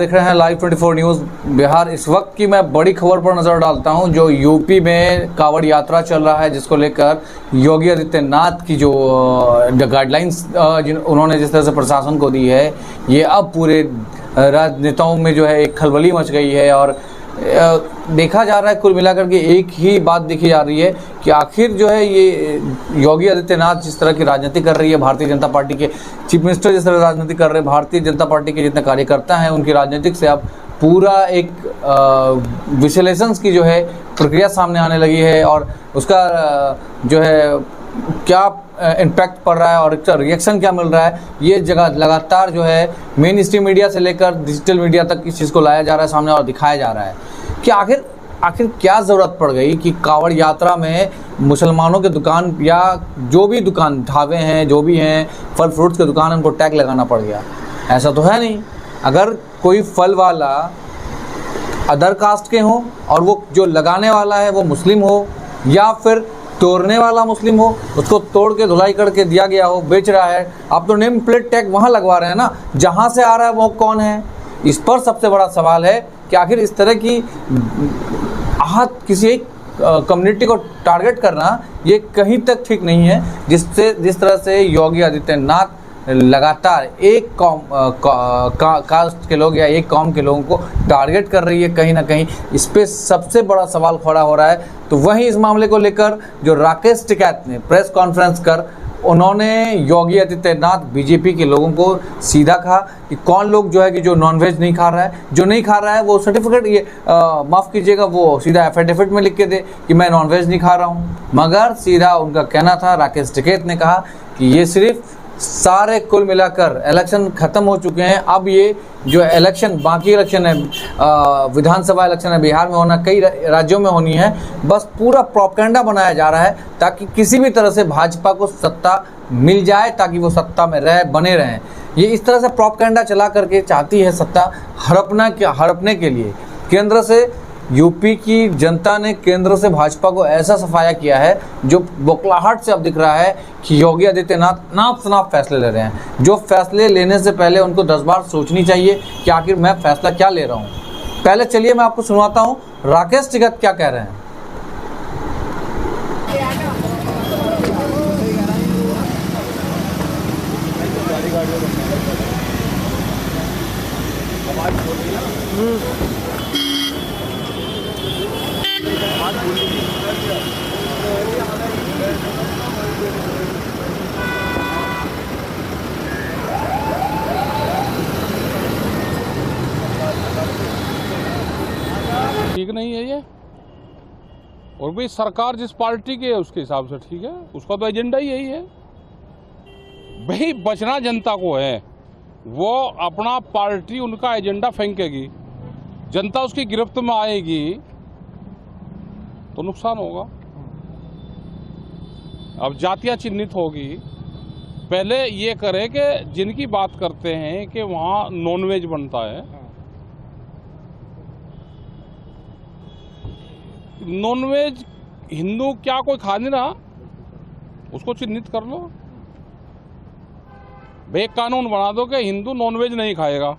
देख रहे हैं लाइव 24 न्यूज़ बिहार। इस वक्त की मैं बड़ी खबर पर नजर डालता हूं, जो यूपी में कांवड़ यात्रा चल रहा है, जिसको लेकर योगी आदित्यनाथ की जो गाइडलाइंस उन्होंने जिस तरह से प्रशासन को दी है, ये अब पूरे राजनेताओं में जो है एक खलबली मच गई है। और देखा जा रहा है, कुल मिलाकर के एक ही बात देखी जा रही है कि आखिर जो है ये योगी आदित्यनाथ जिस तरह की राजनीति कर रही है, भारतीय जनता पार्टी के चीफ मिनिस्टर जिस तरह राजनीति कर रहे हैं, भारतीय जनता पार्टी के जितने कार्यकर्ता हैं उनकी राजनीतिक से अब पूरा एक विश्लेषण की जो है प्रक्रिया सामने आने लगी है। और उसका जो है क्या इम्पैक्ट पड़ रहा है और इसका रिएक्शन क्या मिल रहा है, ये जगह लगातार जो है मेन स्ट्रीम मीडिया से लेकर डिजिटल मीडिया तक इस चीज़ को लाया जा रहा है सामने और दिखाया जा रहा है कि आखिर क्या ज़रूरत पड़ गई कि कांवड़ यात्रा में मुसलमानों के दुकान या जो भी दुकान ढाबे हैं, जो भी हैं फल फ्रूट्स के दुकान, उनको टैग लगाना पड़ गया। ऐसा तो है नहीं। अगर कोई फल वाला अदर कास्ट के हो और वो जो लगाने वाला है वो मुस्लिम हो या फिर तोड़ने वाला मुस्लिम हो, उसको तोड़ के धुलाई करके दिया गया हो, बेच रहा है, आप तो नेम प्लेट टैग वहाँ लगवा रहे हैं ना, जहाँ से आ रहा है वो कौन है। इस पर सबसे बड़ा सवाल है कि आखिर इस तरह की आहत किसी एक कम्युनिटी को टारगेट करना ये कहीं तक ठीक नहीं है, जिस तरह से योगी आदित्यनाथ लगातार एक कौम कास्ट के लोग या एक कौम के लोगों को टारगेट कर रही है। कहीं ना कहीं इस पे सबसे बड़ा सवाल खड़ा हो रहा है। तो वहीं इस मामले को लेकर जो राकेश टिकैत ने प्रेस कॉन्फ्रेंस कर उन्होंने योगी आदित्यनाथ बीजेपी के लोगों को सीधा कहा कि कौन लोग जो है कि जो नॉनवेज नहीं खा रहा है, जो नहीं खा रहा है वो सर्टिफिकेट ये माफ़ कीजिएगा वो सीधा एफिडेविट में लिख के दे कि मैं नॉनवेज नहीं खा रहा हूँ। मगर सीधा उनका कहना था, राकेश टिकैत ने कहा कि ये सिर्फ सारे कुल मिलाकर इलेक्शन ख़त्म हो चुके हैं, अब ये जो इलेक्शन बाकी इलेक्शन है, विधानसभा इलेक्शन है बिहार में होना, कई राज्यों में होनी है, बस पूरा प्रोपेगेंडा बनाया जा रहा है ताकि किसी भी तरह से भाजपा को सत्ता मिल जाए, ताकि वो सत्ता में बने रहें। ये इस तरह से प्रोपेगेंडा चला करके चाहती है सत्ता हड़पने के लिए। केंद्र से यूपी की जनता ने केंद्र से भाजपा को ऐसा सफाया किया है जो बौखलाहट से अब दिख रहा है कि योगी आदित्यनाथ नाप फैसले ले रहे हैं, जो फैसले लेने से पहले उनको 10 बार सोचनी चाहिए कि आखिर मैं फैसला क्या ले रहा हूँ। पहले चलिए मैं आपको सुनाता हूँ राकेश टिकैत क्या कह रहे हैं। ठीक नहीं है ये। और भाई सरकार जिस पार्टी की है उसके हिसाब से ठीक है, उसका तो एजेंडा ही यही है। भाई बचना जनता को है, वो अपना पार्टी उनका एजेंडा फेंकेगी, जनता उसकी गिरफ्त में आएगी तो नुकसान होगा। अब जातियां चिन्हित होगी। पहले ये करे कि जिनकी बात करते हैं कि वहाँ नॉनवेज बनता है, नॉनवेज हिंदू क्या कोई खा नहीं रहा, उसको चिन्हित कर लो। भाई एक कानून बना दो कि हिंदू नॉनवेज नहीं खाएगा,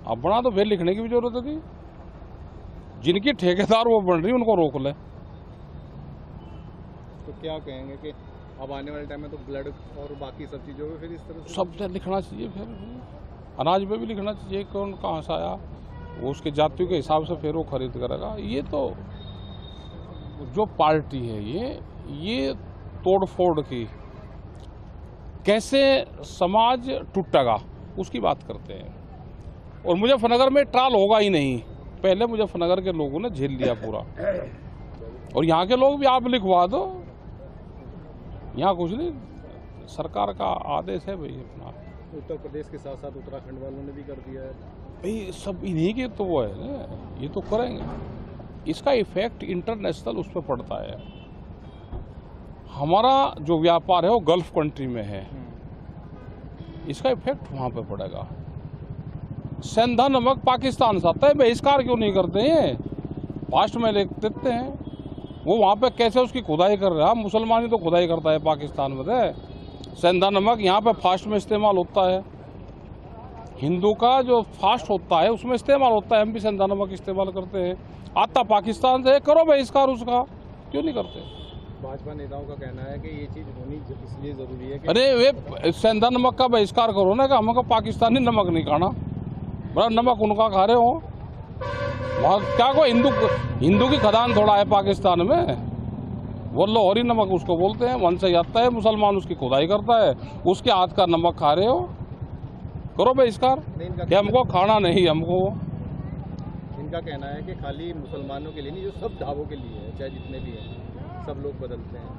अब बना दो, फिर लिखने की भी जरूरत होगी। जिनकी ठेकेदार वो बन रही उनको रोक ले। तो क्या कहेंगे कि अब आने वाले टाइम में तो ब्लड और बाकी सब चीज़ों में फिर इस तरह से सब लिखना चाहिए, फिर अनाज पे भी लिखना चाहिए कौन कहाँ से आया, वो उसके जातियों के हिसाब से फिर वो खरीद करेगा। ये तो जो पार्टी है ये तोड़ फोड़ की कैसे समाज टूटेगा उसकी बात करते हैं। और मुजफ्फरनगर में ट्रायल होगा ही नहीं, पहले मुजफ्फरनगर के लोगों ने झेल लिया पूरा, और यहाँ के लोग भी आप लिखवा दो, यहाँ कुछ नहीं, सरकार का आदेश है भाई। अपना उत्तर प्रदेश के साथ साथ उत्तराखंड वालों ने भी कर दिया है भाई, सब इन्हीं के तो वो है ना, ये तो करेंगे। इसका इफेक्ट इंटरनेशनल उस पर पड़ता है। हमारा जो व्यापार है वो गल्फ कंट्री में है, इसका इफेक्ट वहाँ पे पड़ेगा। सेंधा नमक पाकिस्तान से आता है, बहिष्कार क्यों नहीं करते हैं, फास्ट में लिख देते हैं। वो वहाँ पे कैसे उसकी खुदाई कर रहा है, मुसलमान ही तो खुदाई करता है पाकिस्तान में। सेंधा नमक यहाँ पे फास्ट में इस्तेमाल होता है, हिंदू का जो फास्ट होता है उसमें इस्तेमाल होता है, हम भी सेंधा नमक इस्तेमाल करते हैं, आता पाकिस्तान से, करो बहिष्कार उसका, क्यों नहीं करते। भाजपा नेताओं का कहना है कि ये चीज़ होनी इसलिए ज़रूरी है कि अरे वे सेंधा नमक का बहिष्कार करो ना, कि हमको पाकिस्तानी नमक नहीं खाना, बड़ा नमक उनका खा रहे हो वहाँ, क्या को हिंदू की खदान थोड़ा है पाकिस्तान में, वो लाहौरी नमक उसको बोलते हैं, वहाँ से आता है, मुसलमान उसकी खुदाई करता है, उसके हाथ का नमक खा रहे हो, करो बहिष्कार, कि हमको खाना नहीं हमको। इनका कहना है कि खाली मुसलमानों के लिए नहीं, जो सब ढाबों के लिए है, चाहे जितने भी हैं, सब लोग बदलते हैं।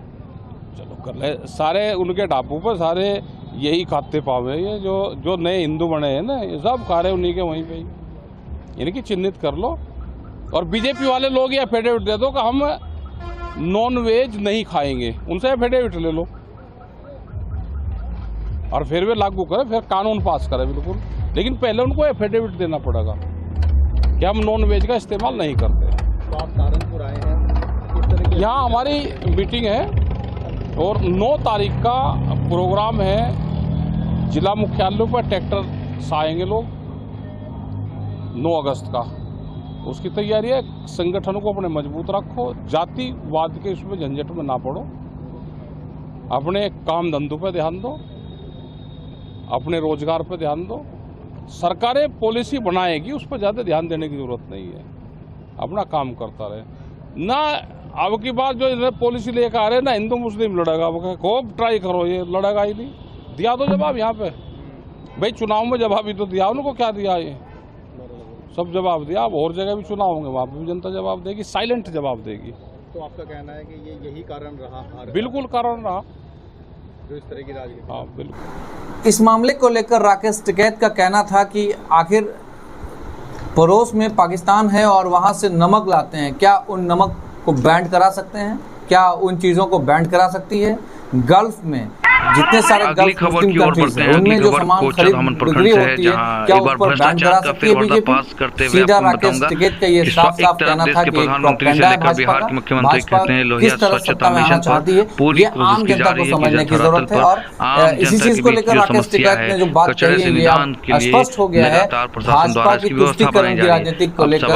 चलो कर ले, सारे उनके ढाबों पर सारे यही खाते पावे, ये जो नए हिंदू बने हैं ना, ये सब खा रहे उन्हीं के वहीं पे ही, इनकी चिन्हित कर लो। और बीजेपी वाले लोग ये एफिडेविट दे दो कि हम नॉन वेज नहीं खाएंगे, उनसे एफिडेविट ले लो और फिर वे लागू करें, फिर कानून पास करें बिल्कुल, लेकिन पहले उनको एफिडेविट देना पड़ेगा कि हम नॉन वेज का इस्तेमाल नहीं करते। तो आप सहारनपुर आए हैं, किस तरह की यहाँ हमारी मीटिंग है और 9 तारीख का प्रोग्राम है, जिला मुख्यालयों पर ट्रैक्टर से आएंगे लोग 9 अगस्त का, उसकी तैयारी है। संगठन को अपने मजबूत रखो, जातिवाद के इसमें झंझट में ना पड़ो, अपने काम धंधों पर ध्यान दो, अपने रोजगार पर ध्यान दो। सरकारें पॉलिसी बनाएगी, उस पर ज़्यादा ध्यान देने की जरूरत नहीं है, अपना काम करता रहे ना। अब की बात जो इन्हें पॉलिसी लेकर आ रहे हैं ना, हिंदू मुस्लिम लड़ेगा, खूब ट्राई करो, ये लड़ेगा ही नहीं। दिया तो जवाब यहाँ पे भाई, चुनाव में जवाब ही तो दिया, उनको क्या दिया, ये सब जवाब दिया। अब और जगह भी चुनाव होंगे, वहाँ पे भी जनता जवाब देगी, साइलेंट जवाब देगी। तो आपका कहना है कि ये यही कारण रहा हार का, बिल्कुल कारण रहा, जो इस तरह की राजनीति। हाँ बिल्कुल। इस मामले को लेकर राकेश टिकैत का कहना था कि आखिर पड़ोस में पाकिस्तान है और वहाँ से नमक लाते हैं, क्या उन नमक को बैन करा सकते हैं, क्या उन चीज़ों को बैन करा सकती है। गल्फ में जितने सारे गल्फ मुस्लिम कंट्रीज हैं, उनमें जो सामान खरीद बिक्री होती है, क्या उस पर बैन करा सकती है बीजेपी। सीधा राकेश टिकैत का ये साफ साफ कहना था कि प्रोपेगेंडा है भाजपा का, भाजपा किस तरह सत्ता में आना चाहती है, ये आम जनता को समझने की जरूरत है। और इसी चीज को लेकर राकेश टिकैत ने जो बात कही है, ये स्पष्ट हो गया है भाजपा की तुष्टीकरण की राजनीति को लेकर,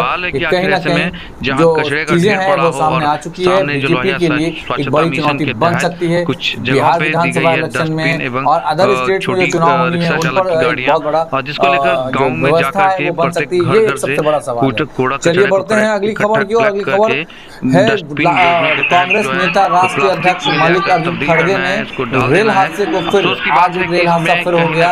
कहीं ना कहीं जो चीजें हैं वो सामने आ चुकी है। बीजेपी के लिए एक बड़ी चुनौती बन सकती है बिहार विधानसभा इलेक्शन में और अदर स्टेट में जो चुनाव होनी है, उन पर बहुत बड़ा जो व्यवस्था है वो बन सकती है। ये एक सबसे बड़ा सवाल है। चलिए बढ़ते हैं अगली खबर की ओर। अगली खबर है कांग्रेस नेता राष्ट्रीय अध्यक्ष मल्लिकार्जुन खड़गे ने रेल हादसे को फिर, आज रेल हादसा फिर हो गया,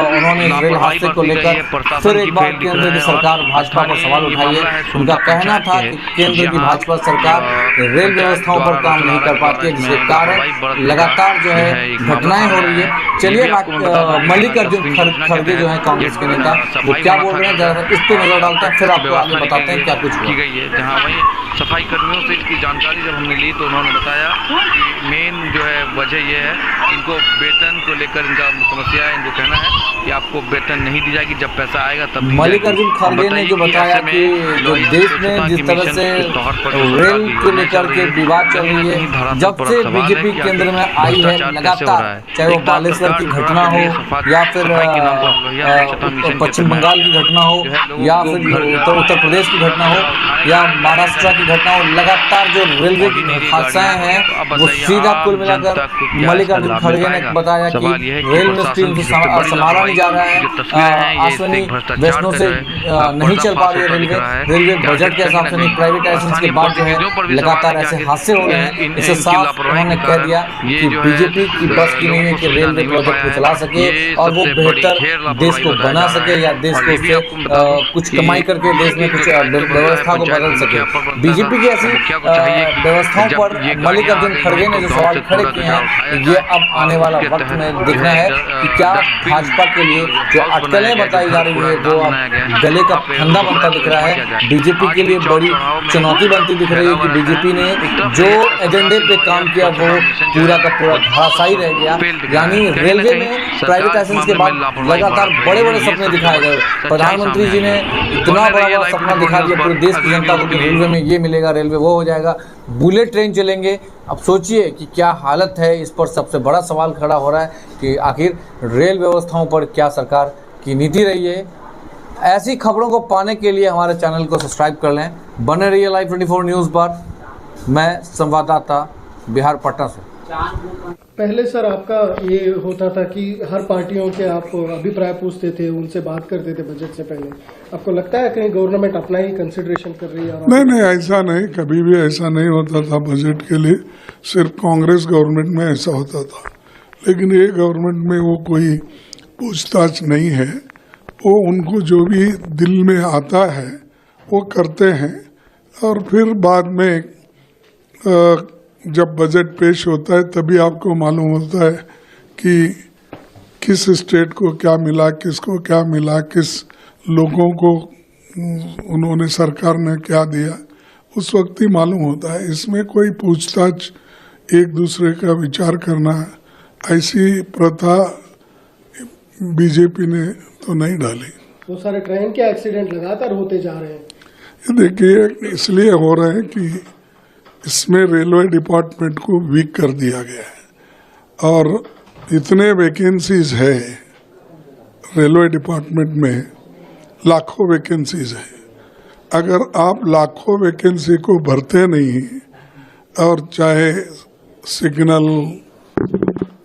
उन्होंने इस रेल हादसे को लेकर फिर एक बार केंद्र की सरकार भाजपा पर सवाल उठाई है। उनका कहना था कि केंद्र की भाजपा सरकार रेल व्यवस्थाओं पर काम नहीं कर पाती है, जिसके कारण लगातार जो है घटनाएं हो रही है। चलिए मल्लिकार्जुन खड़गे जो है कांग्रेस के नेता, वो क्या बोल रहे हैं जरा इस पे नजर डालते हैं, फिर आपको आगे बताते हैं क्या कुछ की गई है। जहां वही सफाई कर्मियों से इसकी जानकारी जब हमने ली तो उन्होंने बताया कि मेन जो है वजह ये है, इनको वेतन को लेकर इनका समस्या है। इनको कहना है कि आपको वेतन नहीं दी जाएगी, जब पैसा आएगा तब मल्लिकार्जुन खड़गे ने जो बताया कि जो देश में जिस तरह से रेल को लेकर के विवाद चल रही है, जब से बीजेपी केंद्र में आई है, लगातार चाहे वो बालेश्वर की घटना हो या फिर पश्चिम बंगाल की घटना हो या फिर उत्तर प्रदेश की घटना हो या महाराष्ट्र की घटना हो, लगातार जो रेलवे की हादसाएं हैं वो सीधा कुल मिलाकर मल्लिकार्जुन खड़गे ने बताया कि रेल मिनिस्ट्री से संभाला नहीं जा रहा है, अश्विनी वैष्णव से नहीं चल पा रही है रेलवे बजट के हिसाब से नहीं, प्राइवेटाइजेशन के बाद जो है लगातार ऐसे हादसे हो रहे हैं। इसे साफ उन्होंने कह दिया कि बीजेपी की बस की नहीं है कि रेलवे प्रोजेक्ट को चला सके और वो बेहतर देश को बना सके या देश को उससे कुछ कमाई करके देश में कुछ व्यवस्था को बदल सके। बीजेपी की ऐसी व्यवस्थाओं पर मल्लिकार्जुन खड़गे ने जो सवाल खड़े किए हैं, ये अब आने वाला वक्त में दिखना है कि क्या भाजपा के लिए जो अटकलें बताई जा रही है वो अब गले का फंदा बनता दिख रहा है। बीजेपी के लिए बड़ी चुनौती बनती दिख रही है कि बीजेपी ने जो एजेंडे पे काम किया वो पूरा का पूरा धराशायी रह गया। यानी रेलवे में प्राइवेटाइजेशन के बाद लगातार बड़े बड़े सपने दिखाए गए, प्रधानमंत्री जी ने इतना बड़ा सपना दिखा दिया पूरे देश की जनता को कि रेलवे में ये मिलेगा, रेलवे वो हो जाएगा, बुलेट ट्रेन चलेंगे। अब सोचिए कि क्या हालत है। इस पर सबसे बड़ा सवाल खड़ा हो रहा है कि आखिर रेल व्यवस्थाओं पर क्या सरकार की नीति रही है। ऐसी खबरों को पाने के लिए हमारे चैनल को सब्सक्राइब कर लें। बने रहिए लाइव 24 न्यूज़ पर। मैं संवाददाता बिहार पटना से। पहले सर आपका ये होता था कि हर पार्टियों के आप अभिप्राय पूछते थे, उनसे बात करते थे बजट से पहले। आपको लगता है कहीं गवर्नमेंट अपना ही कंसिडरेशन कर रही है? नहीं, ऐसा नहीं, कभी भी ऐसा नहीं होता था बजट के लिए। सिर्फ कांग्रेस गवर्नमेंट में ऐसा होता था, लेकिन ये गवर्नमेंट में वो कोई पूछताछ नहीं है। वो उनको जो भी दिल में आता है वो करते हैं, और फिर बाद में जब बजट पेश होता है तभी आपको मालूम होता है कि किस स्टेट को क्या मिला, किसको क्या मिला, किस लोगों को उन्होंने सरकार ने क्या दिया, उस वक्त ही मालूम होता है। इसमें कोई पूछताछ, एक दूसरे का विचार करना, ऐसी प्रथा बीजेपी ने तो नहीं डाली। वो सारे ट्रेन के एक्सीडेंट लगातार होते जा रहे हैं। ये देखिए, इसलिए हो रहे हैं कि इसमें रेलवे डिपार्टमेंट को वीक कर दिया गया है, और इतने वैकेंसीज है रेलवे डिपार्टमेंट में, लाखों वैकेंसीज है। अगर आप लाखों वैकेंसी को भरते नहीं, और चाहे सिग्नल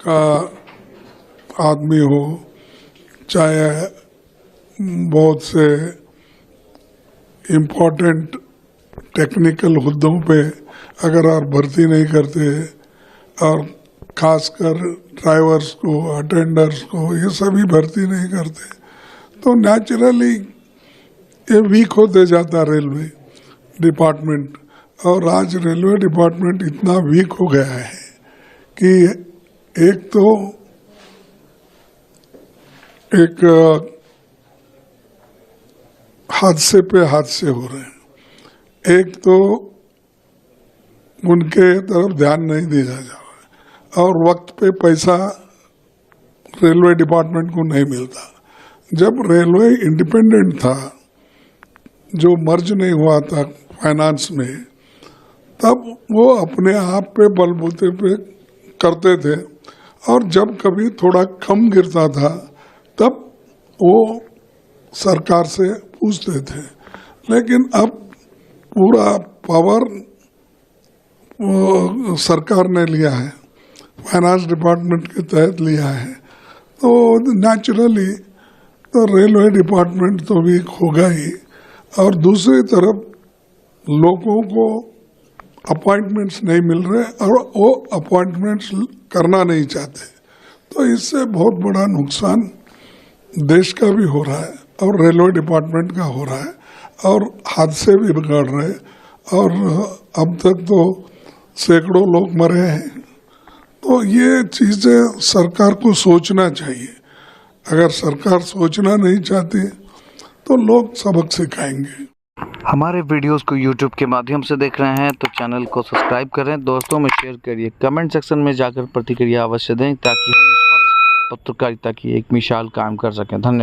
का आदमी हो, चाहे बहुत से इम्पोर्टेंट टेक्निकल हुद्दों पे अगर आप भर्ती नहीं करते, और खासकर ड्राइवर्स को, अटेंडर्स को, ये सभी भर्ती नहीं करते, तो नेचुरली ये वीक होते जाता रेलवे डिपार्टमेंट। और आज रेलवे डिपार्टमेंट इतना वीक हो गया है कि एक हादसे पे हादसे हो रहे हैं। एक तो उनके तरफ ध्यान नहीं दिया जा रहा है, और वक्त पे पैसा रेलवे डिपार्टमेंट को नहीं मिलता। जब रेलवे इंडिपेंडेंट था, जो मर्ज नहीं हुआ था फाइनेंस में, तब वो अपने आप पे बलबूते पे करते थे, और जब कभी थोड़ा कम गिरता था तब वो सरकार से पूछते थे। लेकिन अब पूरा पावर सरकार ने लिया है, फाइनेंस डिपार्टमेंट के तहत लिया है, तो नेचुरली तो रेलवे डिपार्टमेंट तो वीक होगा ही। और दूसरी तरफ लोगों को अपॉइंटमेंट्स नहीं मिल रहे, और वो अपॉइंटमेंट्स करना नहीं चाहते, तो इससे बहुत बड़ा नुकसान देश का भी हो रहा है और रेलवे डिपार्टमेंट का हो रहा है, और हादसे भी बिगड़ रहे, और अब तक तो सैकड़ों लोग मरे हैं। तो ये चीजें सरकार को सोचना चाहिए। अगर सरकार सोचना नहीं चाहती तो लोग सबक सिखाएंगे। हमारे वीडियोस को YouTube के माध्यम से देख रहे हैं तो चैनल को सब्सक्राइब करें, दोस्तों में शेयर करिए, कमेंट सेक्शन में जाकर प्रतिक्रिया अवश्य दें, ताकि हम निष्पक्ष पत्रकारिता की एक मिसाल कायम कर सकें। धन्यवाद।